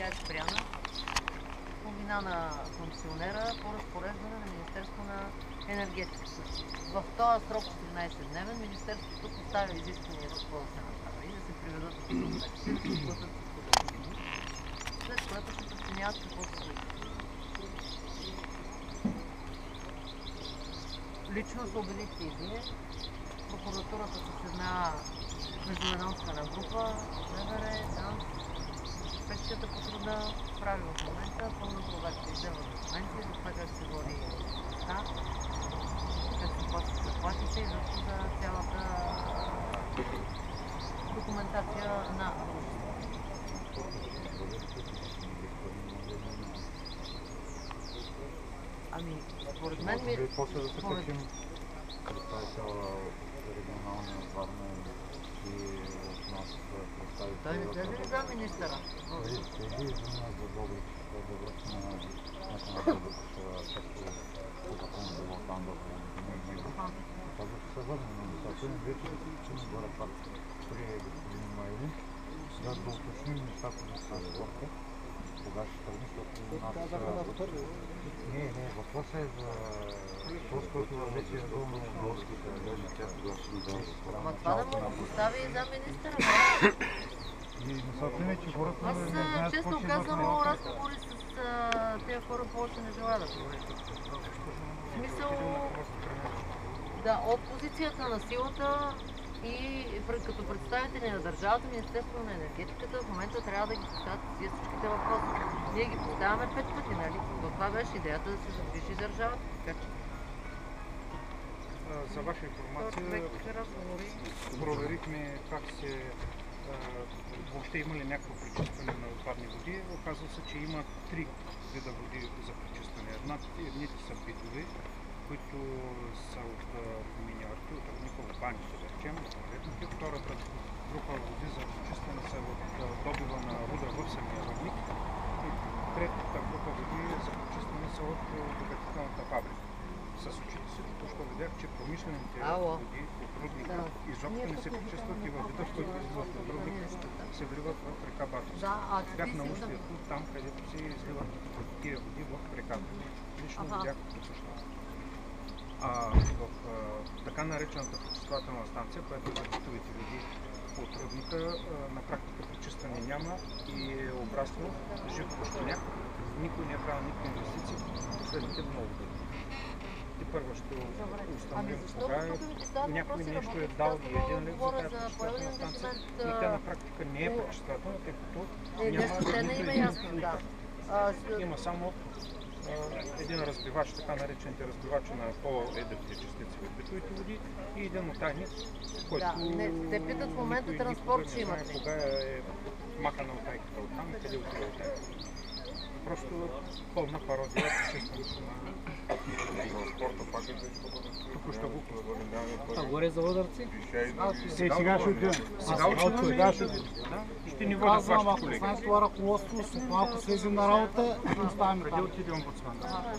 тя е спряна по вина на концесионера по разпореждане на Министерство на енергетиката. В този срок от 13-дневен Министерството поставя изисквания какво да се направи, да се приведат до съответствие, да се платят всичко дължимо, след което се преценяват какво се случва. Лично се убедихте и вие. Прокуратурата с една междуведомствена група, МВР, ДАНС, инспекцията по труда прави в момента пълна проверка, издава документи за това как се води места, как се плащат заплатите и защо за цялата документация на дружеството. Ами, според мен ми... После да се качим представител регионалния Варна и от нас представител... Той не слезе ли за министъра? Следи за Добрич на Добрич, както по закон за Латандов и него. Казах, че се върне на местата. Вече че не горе пак при господин Майлин. Да уточним нещата за спорта. Кога ще тръгне, защото нас... Не, въпросът е за този, който вече е редовно в горските райони, тя тогава ще ни даде. Ама това да му го постави и за министъра. И мисълта че хората не знаят аз, честно казано, разговори с тези хора повече не желая да говорят. В смисъл, да, от позицията на силата и като представители на държавата, Министерството на енергетиката в момента трябва да ги поставят всичките въпроси. Ние ги поставяме 5 пъти, нали? Но това беше идеята да се задвижи държавата. Така че... За ваша информация, проверихме как се... въобще има ли някакво пречистване на отпадни води. Оказва се, че има 3 вида води за пречистване. Едните са битови, които са от миньорите, от Никола баните, да речем. Втората група води за пречистване са от добива на руда в самия рудник. И третата група води за пречистване са от обогатителната фабрика. С очите си току-що видях, че промишлените води от рудника изобщо не се пречистват и във вида, в който изливат от рудника, се вливат в река Батовска. Бях на устието, там където се изливат тия води в реката. Лично видях също. В така наречената пречиствателна станция, която е за битовите води от рудника, на практика пречистване няма и е обрасло жив пущеняк. Никой не е правил никакви инвестиции последните много години. И първо ще установим кога някой нещо е дал и един лев за тази пречиствателна станция, но тя на практика не е пречиствателна, тъй като няма има само един разбивач, така наречените разбивачи на по-едрите частици от битовите води и един отайник, който те питат в момента транспорт ще имат. Не знае кога е махана отайката оттам и къде отива отайката. Просто пълна пародия пречистването на транспорта. Пак е току-що го А горе за Лъдърци? Сега ще отидем. Сега ще ни водят вашите колеги. Знаем това ръководство, малко слезем на работа и оставаме. Преди отиде омбудсмана.